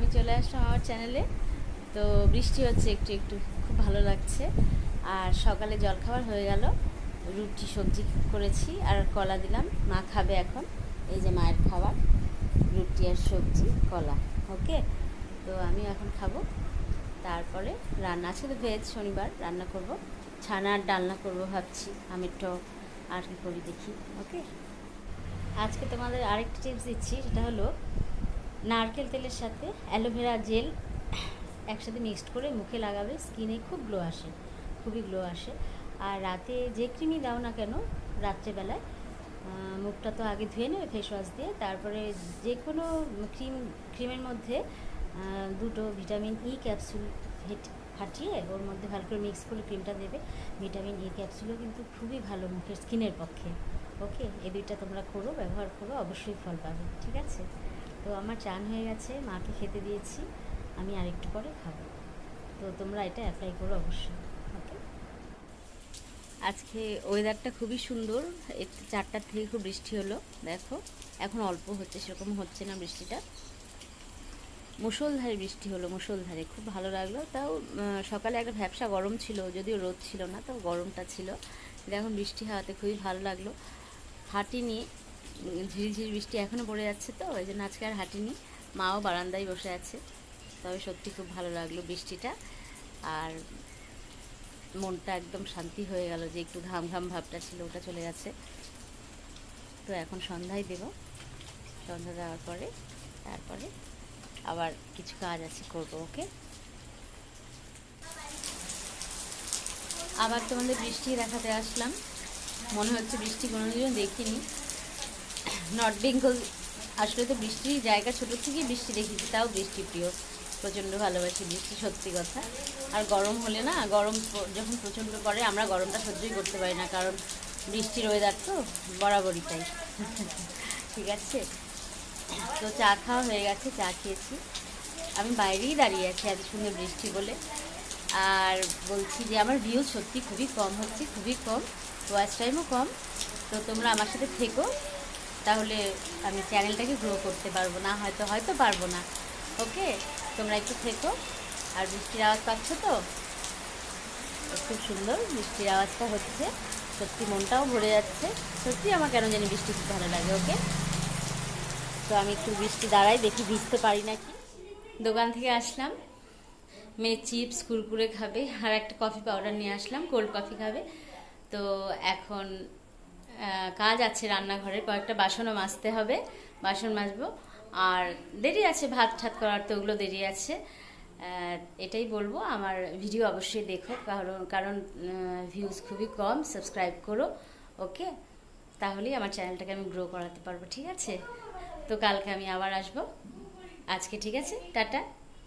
আমি চলে আসলাম আমার চ্যানেলে। তো বৃষ্টি হচ্ছে একটু একটু, খুব ভালো লাগছে। আর সকালে জলখাবার হয়ে গেল, রুটি সবজি করেছি আর কলা দিলাম, মা খাবে এখন। এই যে মায়ের খাবার, রুটি আর সবজি কলা। ওকে, তো আমি এখন খাবো। তারপরে রান্না, আজকে তো ভেজ, শনিবার রান্না করব, ছানার ডালনা করব ভাবছি, আমের টক, আর কি করি দেখি। ওকে, আজকে তোমাদের আরেকটা টিপস দিচ্ছি, সেটা হলো নারকেল তেলের সাথে অ্যালোভেরা জেল একসাথে মিক্সড করে মুখে লাগাবে, স্কিনে খুব গ্লো আসে, খুবই গ্লো আসে। আর রাতে যে ক্রিমই দাও না কেন, রাত্রেবেলায় মুখটা তো আগে ধুয়ে নেবে ফেস ওয়াশ দিয়ে, তারপরে যে কোনো ক্রিমের মধ্যে দুটো ভিটামিন ই ক্যাপসুল ফাটিয়ে ওর মধ্যে ভালো করে মিক্স করে ক্রিমটা দেবে। ভিটামিন ই ক্যাপসুলও কিন্তু খুবই ভালো মুখের স্কিনের পক্ষে। ওকে, এই দুইটা তোমরা করো, ব্যবহার করো, অবশ্যই ফল পাবে। ঠিক আছে, তো আমার চান হয়ে গেছে, মাকে খেতে দিয়েছি, আমি আরেকটু পরে খাবো। তো তোমরা এটা অ্যাপ্লাই করো অবশ্যই। ওকে, আজকে ওয়েদারটা খুবই সুন্দর, একটু 4টার থেকে খুব বৃষ্টি হলো, দেখো এখন অল্প হচ্ছে, সেরকম হচ্ছে না বৃষ্টিটা, মুষলধারে বৃষ্টি হলো, মুষলধারে, খুব ভালো লাগলো। তাও সকালে একটা ভ্যাপসা গরম ছিল, যদিও রোদ ছিল না, তাও গরমটা ছিল। এখন বৃষ্টি হওয়াতে খুবই ভালো লাগলো। হাঁটিনি, ঝিরিঝিরি বৃষ্টি এখনও পড়ে যাচ্ছে, তো ওই জন্য আজকে আর হাঁটিনি, মাও বারান্দায় বসে আছে। তবে সত্যি খুব ভালো লাগলো বৃষ্টিটা, আর মনটা একদম শান্তি হয়ে গেল, যে একটু ঘাম ঘাম ভাবটা ছিল ওটা চলে গেছে। তো এখন সন্ধ্যায় দেব, সন্ধ্যা দেওয়ার পরে তারপরে আবার কিছু কাজ আছে, করবো। ওকে, আবার তোমাদের বৃষ্টি দেখাতে আসলাম। মনে হচ্ছে বৃষ্টি কোনোদিনও দেখিনি, নর্থ বেঙ্গল। আসলে তো বৃষ্টির জায়গা, ছোটো থেকেই বৃষ্টি দেখেছি, তাও বৃষ্টি প্রিয়, প্রচণ্ড ভালোবাসি বৃষ্টি, সত্যি কথা। আর গরম হলে না, গরম যখন প্রচণ্ড পড়ে, আমরা গরমটা সহ্যই করতে পারি না, কারণ বৃষ্টির ওয়েদার তো বরাবরই তাই। ঠিক আছে, তো চা খাওয়া হয়ে গেছে, চা খেয়েছি, আমি বাইরেই দাঁড়িয়ে আছি এত সুন্দর বৃষ্টি বলে। আর বলছি যে আমার ভিউজ সত্যি খুবই কম হচ্ছে, খুবই কম, ওয়াচ টাইমও কম। তো তোমরা আমার সাথে থেকো, তাহলে আমি চ্যানেলটাকে গ্রো করতে পারবো, না হয়তো হয়তো পারবো না। ওকে, তোমরা একটু থেকো। আর বৃষ্টির আওয়াজ পাচ্ছ তো, খুব সুন্দর বৃষ্টির আওয়াজটা হচ্ছে, সত্যি মনটাও ভরে যাচ্ছে। সত্যি আমার কেন জানি বৃষ্টি খুব ভালো লাগে। ওকে, তো আমি একটু বৃষ্টি দাঁড়াই, দেখি ভিজতে পারি নাকি। দোকান থেকে আসলাম, মেয়ে চিপস কুরকুরে খাবে, আর একটা কফি পাউডার নিয়ে আসলাম, কোল্ড কফি খাবে। তো এখন কাজ আছে রান্নাঘরে, কয়েকটা বাসনও মাজতে হবে, বাসন মাজবো। আর দেরি আছে ভাত ঠাত করার, তো ওগুলো দেরি আছে। এটাই বলবো, আমার ভিডিও অবশ্যই দেখো, কারণ কারণ ভিউজ খুবই কম, সাবস্ক্রাইব করো। ওকে, তাহলেই আমার চ্যানেলটাকে আমি গ্রো করাতে পারবো। ঠিক আছে, তো কালকে আমি আবার আসবো। আজকে ঠিক আছে, টাটা।